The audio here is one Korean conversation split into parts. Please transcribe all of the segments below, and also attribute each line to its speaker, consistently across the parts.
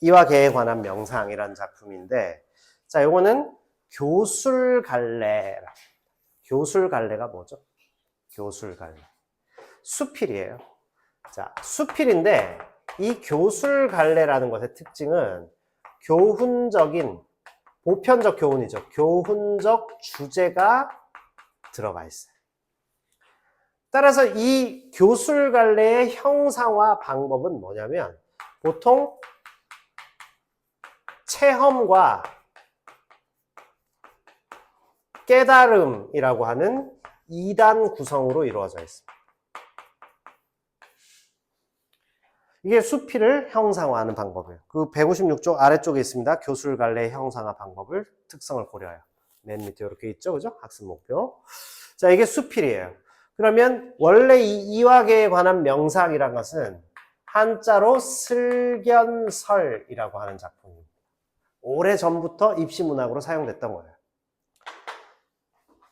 Speaker 1: 이와 개에 관한 명상이라는 작품인데, 자, 요거는 교술갈래. 교술갈래가 뭐죠? 교술갈래. 수필이에요. 자, 수필인데, 이 교술갈래라는 것의 특징은 교훈적인, 보편적 교훈이죠. 교훈적 주제가 들어가 있어요. 따라서 이 교술갈래의 형상화 방법은 뭐냐면, 보통 체험과 깨달음이라고 하는 2단 구성으로 이루어져 있습니다. 이게 수필을 형상화하는 방법이에요. 그 156쪽 아래쪽에 있습니다. 교술갈래 형상화 방법을 특성을 고려해요. 맨 밑에 이렇게 있죠, 그죠? 학습 목표. 자, 이게 수필이에요. 그러면 원래 이 이화계에 관한 명상이란 것은 한자로 슬견설이라고 하는 작품입니다. 오래전부터 입시문학으로 사용됐던 거예요.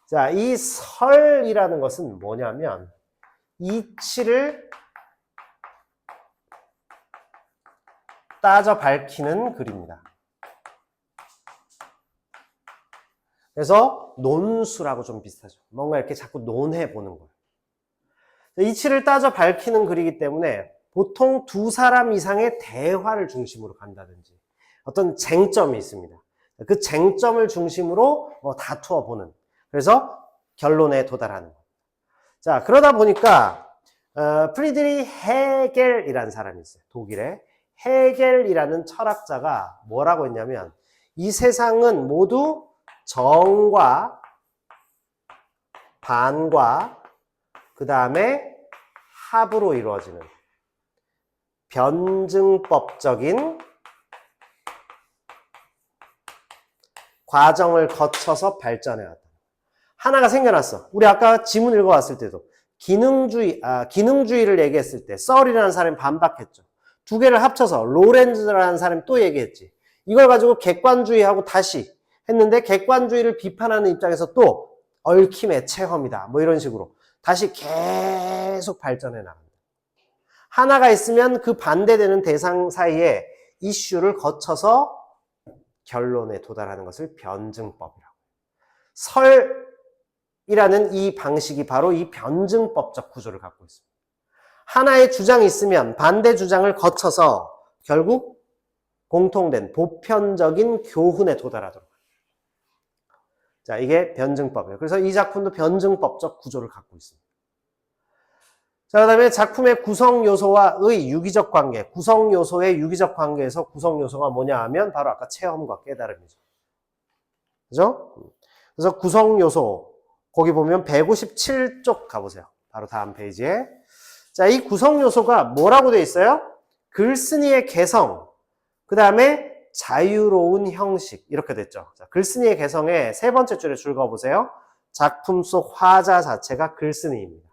Speaker 1: 자, 이 설이라는 것은 뭐냐면 이치를 따져 밝히는 글입니다. 그래서 논수라고 좀 비슷하죠. 뭔가 이렇게 자꾸 논해 보는 거예요. 이치를 따져 밝히는 글이기 때문에 보통 두 사람 이상의 대화를 중심으로 간다든지 어떤 쟁점이 있습니다. 그 쟁점을 중심으로 다투어 보는, 그래서 결론에 도달하는 겁니다. 자, 그러다 보니까 프리드리히 헤겔이라는 사람이 있어요. 독일에. 헤겔이라는 철학자가 뭐라고 했냐면, 이 세상은 모두 정과 반과 그 다음에 합으로 이루어지는 변증법적인 과정을 거쳐서 발전해왔다. 하나가 생겨났어. 우리 아까 지문 읽어왔을 때도 기능주의를 얘기했을 때 썰이라는 사람이 반박했죠. 두 개를 합쳐서 로렌즈라는 사람이 또 얘기했지. 이걸 가지고 객관주의하고 다시 했는데 객관주의를 비판하는 입장에서 또 얽힘의 체험이다. 뭐 이런 식으로 다시 계속 발전해 나간다. 하나가 있으면 그 반대되는 대상 사이에 이슈를 거쳐서 결론에 도달하는 것을 변증법이라고. 설이라는 이 방식이 바로 이 변증법적 구조를 갖고 있습니다. 하나의 주장이 있으면 반대 주장을 거쳐서 결국 공통된 보편적인 교훈에 도달하도록. 자, 이게 변증법이에요. 그래서 이 작품도 변증법적 구조를 갖고 있습니다. 자, 그 다음에 작품의 구성 요소와의 유기적 관계, 구성 요소의 유기적 관계에서 구성 요소가 뭐냐 하면 바로 아까 체험과 깨달음이죠. 그죠? 그래서 구성 요소, 거기 보면 157쪽 가보세요. 바로 다음 페이지에. 자, 이 구성 요소가 뭐라고 되어 있어요? 글쓴이의 개성, 그 다음에 자유로운 형식, 이렇게 됐죠. 자, 글쓴이의 개성의 세 번째 줄에 줄 그어보세요. 작품 속 화자 자체가 글쓴이입니다.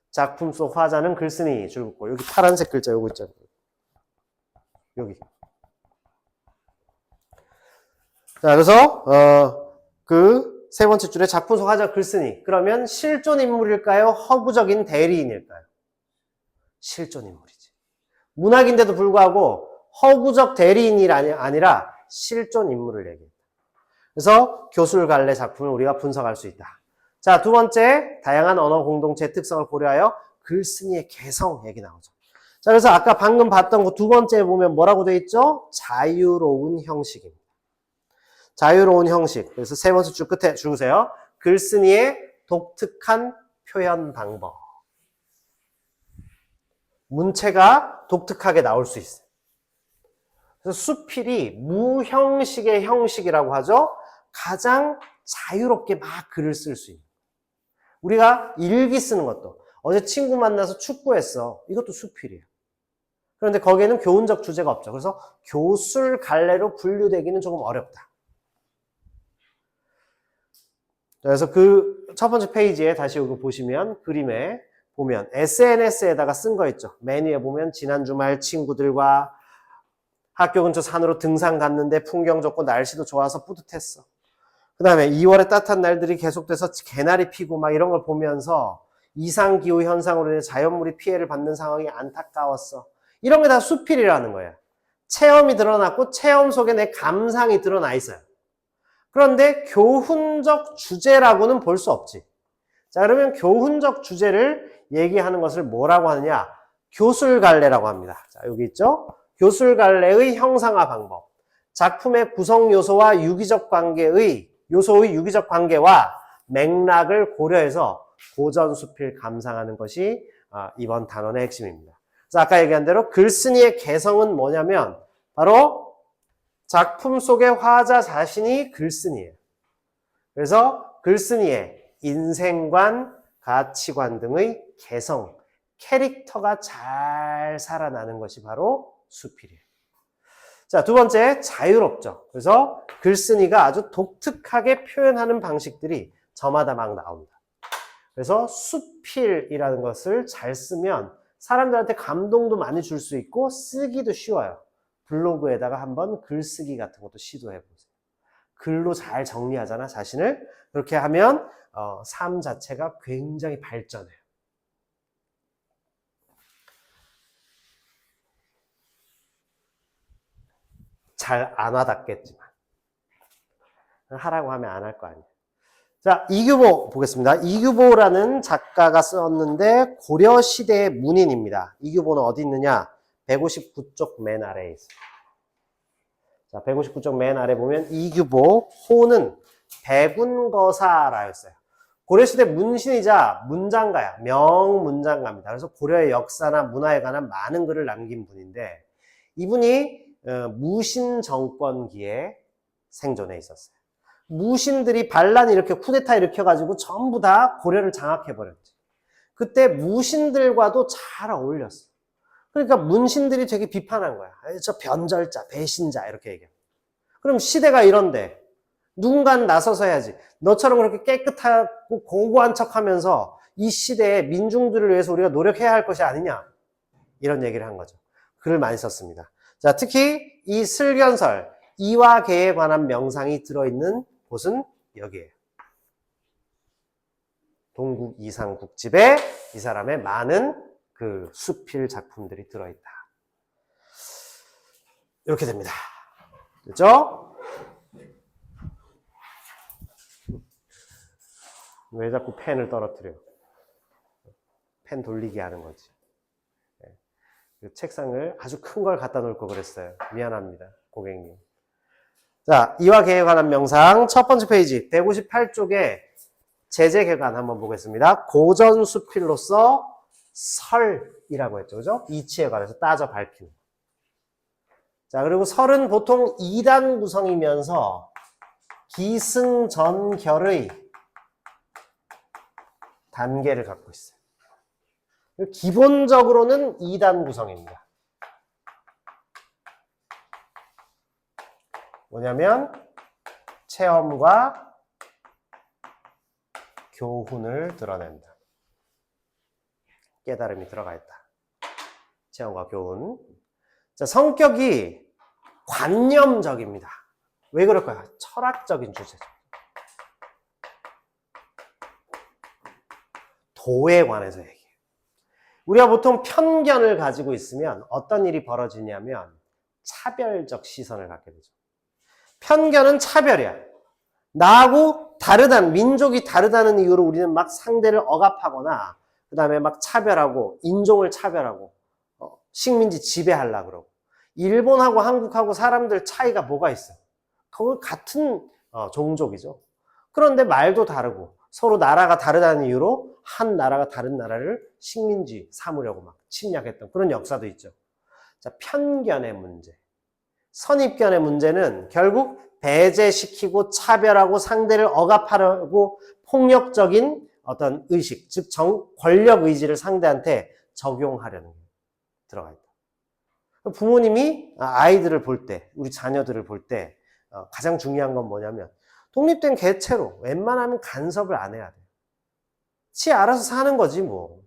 Speaker 1: 작품 속 화자는 글쓴이 줄 긋고, 여기 파란색 글자 요거 있잖아요. 여기. 자, 그래서 그 세 번째 줄에 작품 속 화자 글쓴이. 그러면 실존 인물일까요? 허구적인 대리인일까요? 실존 인물이지. 문학인데도 불구하고 허구적 대리인이 아니라 실존 인물을 얘기합니다. 그래서 교술갈래 작품을 우리가 분석할 수 있다. 자, 두 번째, 다양한 언어 공동체의 특성을 고려하여 글쓴이의 개성 얘기 나오죠. 자, 그래서 아까 방금 봤던 거 두 번째에 보면 뭐라고 되어 있죠? 자유로운 형식입니다. 자유로운 형식. 그래서 세 번째 줄 끝에 주세요. 글쓴이의 독특한 표현 방법. 문체가 독특하게 나올 수 있어요. 그래서 수필이 무형식의 형식이라고 하죠. 가장 자유롭게 막 글을 쓸 수 있는. 우리가 일기 쓰는 것도, 어제 친구 만나서 축구했어. 이것도 수필이에요. 그런데 거기에는 교훈적 주제가 없죠. 그래서 교술갈래로 분류되기는 조금 어렵다. 그래서 그 첫 번째 페이지에 다시 이거 보시면 그림에 보면 SNS에다가 쓴 거 있죠. 맨 위에 보면 지난 주말 친구들과 학교 근처 산으로 등산 갔는데 풍경 좋고 날씨도 좋아서 뿌듯했어. 그 다음에 2월에 따뜻한 날들이 계속돼서 개나리 피고 막 이런 걸 보면서 이상기후 현상으로 인해 자연물이 피해를 받는 상황이 안타까웠어. 이런 게 다 수필이라는 거예요. 체험이 드러났고 체험 속에 내 감상이 드러나 있어요. 그런데 교훈적 주제라고는 볼 수 없지. 자, 그러면 교훈적 주제를 얘기하는 것을 뭐라고 하느냐? 교술갈래라고 합니다. 자, 여기 있죠? 교술갈래의 형상화 방법. 작품의 구성 요소와 유기적 관계의, 요소의 유기적 관계와 맥락을 고려해서 고전수필 감상하는 것이 이번 단원의 핵심입니다. 그래서 아까 얘기한 대로 글쓴이의 개성은 뭐냐면 바로 작품 속의 화자 자신이 글쓴이에요. 그래서 글쓴이의 인생관, 가치관 등의 개성, 캐릭터가 잘 살아나는 것이 바로 수필이에요. 자, 두 번째, 자유롭죠. 그래서 글쓴이가 아주 독특하게 표현하는 방식들이 저마다 막 나옵니다. 그래서 수필이라는 것을 잘 쓰면 사람들한테 감동도 많이 줄 수 있고 쓰기도 쉬워요. 블로그에다가 한번 글쓰기 같은 것도 시도해보세요. 글로 잘 정리하잖아, 자신을. 그렇게 하면 삶 자체가 굉장히 발전해요. 잘 안 와닿겠지만 하라고 하면 안 할 거 아니에요. 자, 이규보 보겠습니다. 이규보라는 작가가 썼는데 고려시대의 문인입니다. 이규보는 어디 있느냐? 159쪽 맨 아래에 있어요. 자, 159쪽 맨 아래 보면 이규보, 호는 백운거사라였어요. 고려시대 문신이자 문장가야, 명문장가입니다. 그래서 고려의 역사나 문화에 관한 많은 글을 남긴 분인데 이분이 무신 정권기에 생존해 있었어요. 무신들이 반란 이렇게 쿠데타 일으켜가지고 전부 다 고려를 장악해버렸지. 그때 무신들과도 잘 어울렸어. 그러니까 문신들이 되게 비판한 거야. 저 변절자, 배신자 이렇게 얘기해. 그럼 시대가 이런데 누군가는 나서서 해야지. 너처럼 그렇게 깨끗하고 고고한 척하면서 이 시대의 민중들을 위해서 우리가 노력해야 할 것이 아니냐. 이런 얘기를 한 거죠. 글을 많이 썼습니다. 자, 특히 이 슬견설, 이와 개에 관한 명상이 들어있는 곳은 여기에요. 동국 이상국집에 이 사람의 많은 그 수필 작품들이 들어있다. 이렇게 됩니다. 됐죠? 왜 자꾸 펜을 떨어뜨려? 펜 돌리게 하는 거지. 책상을 아주 큰 걸 갖다 놓을 거 그랬어요. 미안합니다, 고객님. 자, 이와 개에 관한 명상 첫 번째 페이지 158쪽에 제재개관 한번 보겠습니다. 고전수필로서 설이라고 했죠. 그죠? 이치에 관해서 따져 밝히는. 자, 그리고 설은 보통 2단 구성이면서 기승전결의 단계를 갖고 있어요. 기본적으로는 2단 구성입니다. 뭐냐면 체험과 교훈을 드러낸다. 깨달음이 들어가 있다. 체험과 교훈. 자, 성격이 관념적입니다. 왜 그럴까요? 철학적인 주제죠. 도에 관해서 얘기해요. 우리가 보통 편견을 가지고 있으면 어떤 일이 벌어지냐면 차별적 시선을 갖게 되죠. 편견은 차별이야. 나하고 다르다는, 민족이 다르다는 이유로 우리는 막 상대를 억압하거나 그 다음에 막 차별하고 인종을 차별하고 식민지 지배하려고 그러고. 일본하고 한국하고 사람들 차이가 뭐가 있어? 그건 같은 종족이죠. 그런데 말도 다르고 서로 나라가 다르다는 이유로 한 나라가 다른 나라를 식민지 삼으려고 막 침략했던 그런 역사도 있죠. 자, 편견의 문제. 선입견의 문제는 결국 배제시키고 차별하고 상대를 억압하려고 폭력적인 어떤 의식, 즉 권력 의지를 상대한테 적용하려는 게 들어가 있다. 부모님이 아이들을 볼 때, 우리 자녀들을 볼 때 가장 중요한 건 뭐냐면 독립된 개체로 웬만하면 간섭을 안 해야 돼. 지 알아서 사는 거지 뭐.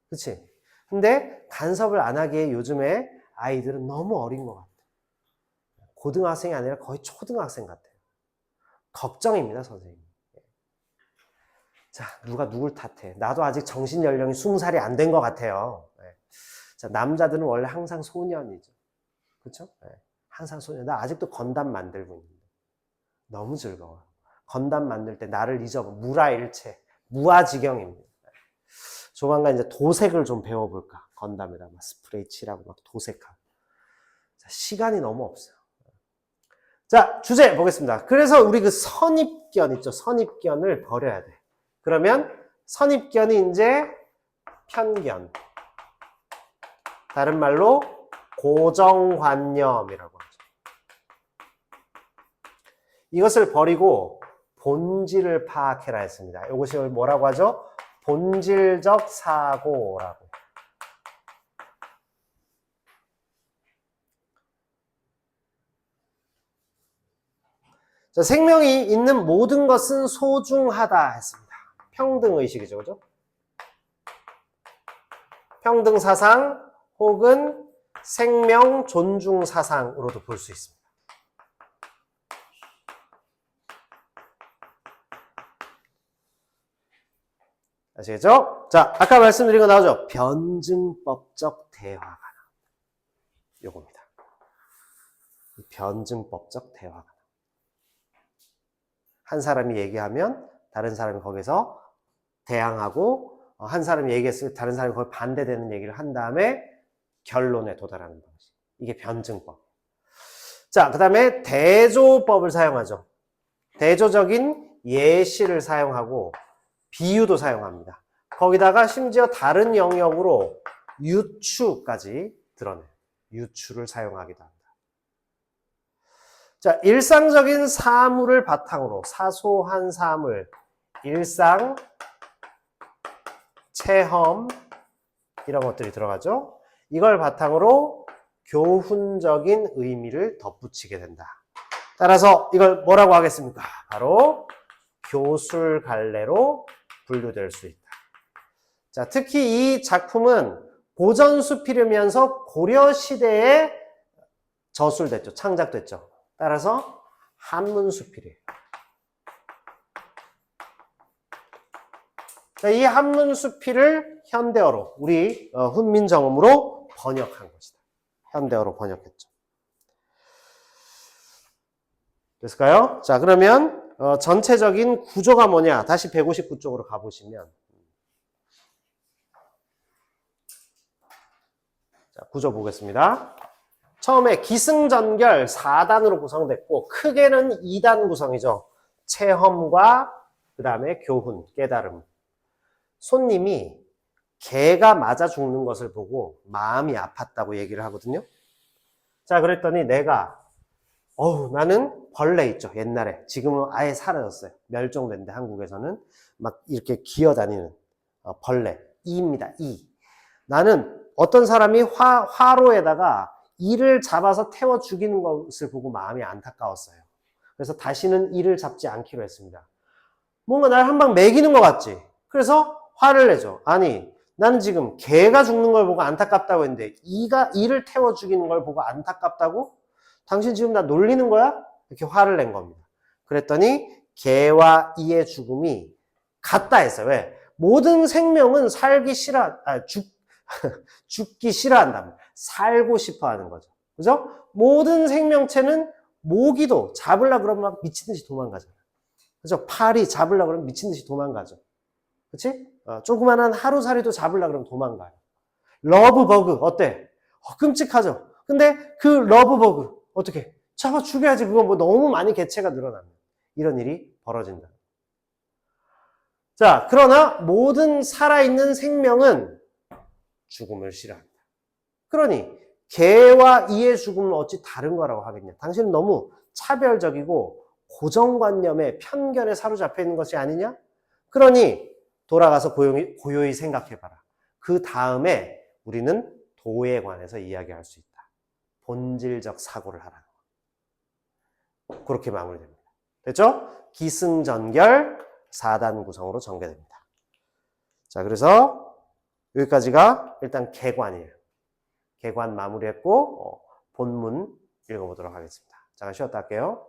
Speaker 1: 그치? 근데 간섭을 안 하기에 요즘에 아이들은 너무 어린 것 같아. 고등학생이 아니라 거의 초등학생 같아요. 걱정입니다, 선생님. 자, 누가 누굴 탓해. 나도 아직 정신 연령이 20살이 안 된 것 같아요. 자, 남자들은 원래 항상 소년이죠. 그쵸? 네. 한산소녀. 나 아직도 건담 만들고 있는데. 너무 즐거워요. 건담 만들 때 나를 무라일체, 무아지경입니다. 조만간 이제 도색을 좀 배워볼까. 건담에다 막 스프레이 칠하고 막 도색하고. 자, 시간이 너무 없어요. 자, 주제 보겠습니다. 그래서 우리 그 선입견 있죠? 선입견을 버려야 돼. 그러면 선입견이 이제 편견. 다른 말로 고정관념이라고 하죠. 이것을 버리고 본질을 파악해라 했습니다. 이것이 뭐라고 하죠? 본질적 사고라고. 자, 생명이 있는 모든 것은 소중하다 했습니다. 평등의식이죠. 그죠? 평등사상 혹은 생명 존중 사상으로도 볼 수 있습니다. 아시겠죠? 자, 아까 말씀드린 거 나오죠? 변증법적 대화가. 요겁니다. 변증법적 대화가. 한 사람이 얘기하면 다른 사람이 거기서 대항하고, 한 사람이 얘기했을 때 다른 사람이 거기 반대되는 얘기를 한 다음에 결론에 도달하는 방식. 이게 변증법. 자, 그 다음에 대조법을 사용하죠. 대조적인 예시를 사용하고 비유도 사용합니다. 거기다가 심지어 다른 영역으로 유추까지 드러내요. 유추를 사용하기도 합니다. 자, 일상적인 사물을 바탕으로 사소한 사물, 일상, 체험 이런 것들이 들어가죠. 이걸 바탕으로 교훈적인 의미를 덧붙이게 된다. 따라서 이걸 뭐라고 하겠습니까? 바로 교술갈래로 분류될 수 있다. 자, 특히 이 작품은 고전수필이면서 고려시대에 저술됐죠. 창작됐죠. 따라서 한문수필이에요. 자, 이 한문수필을 현대어로 우리 훈민정음으로 번역한 것이다. 현대어로 번역했죠. 됐을까요? 자, 그러면 전체적인 구조가 뭐냐? 다시 159쪽으로 가보시면 자, 구조 보겠습니다. 처음에 기승전결 4단으로 구성됐고 크게는 2단 구성이죠. 체험과 그 다음에 교훈, 깨달음. 손님이 개가 맞아 죽는 것을 보고 마음이 아팠다고 얘기를 하거든요. 자, 그랬더니 내가 나는 벌레 있죠. 옛날에. 지금은 아예 사라졌어요. 멸종된데 한국에서는 막 이렇게 기어다니는 벌레. 이입니다. 이. 나는 어떤 사람이 화로에다가 이를 잡아서 태워 죽이는 것을 보고 마음이 안타까웠어요. 그래서 다시는 이를 잡지 않기로 했습니다. 뭔가 날 한 방 매기는 것 같지? 그래서 화를 내죠. 아니, 나는 지금 개가 죽는 걸 보고 안타깝다고 했는데 이를 태워 죽이는 걸 보고 안타깝다고? 당신 지금 나 놀리는 거야? 이렇게 화를 낸 겁니다. 그랬더니 개와 이의 죽음이 같다 했어요. 왜? 모든 생명은 죽기 싫어한다. 살고 싶어 하는 거죠. 그죠? 모든 생명체는 모기도 잡으려고 그러면 막 미친 듯이 도망가잖아요. 그죠? 파리 잡으려고 그러면 미친 듯이 도망가죠. 그치? 조그만한 하루살이도 잡으려고 그러면 도망가요. 러브버그, 어때? 끔찍하죠? 근데 그 러브버그, 어떻게? 잡아 죽여야지. 그거 뭐 너무 많이 개체가 늘어나면. 이런 일이 벌어진다. 자, 그러나 모든 살아있는 생명은 죽음을 싫어한다. 그러니 개와 이의 죽음은 어찌 다른 거라고 하겠냐. 당신은 너무 차별적이고 고정관념에 편견에 사로잡혀 있는 것이 아니냐? 그러니 돌아가서 고요히 생각해봐라. 그 다음에 우리는 도에 관해서 이야기할 수 있다. 본질적 사고를 하라는 거. 그렇게 마무리됩니다. 됐죠? 기승전결 4단 구성으로 전개됩니다. 자, 그래서 여기까지가 일단 개관이에요. 개관 마무리했고 본문 읽어보도록 하겠습니다. 잠깐 쉬었다 할게요.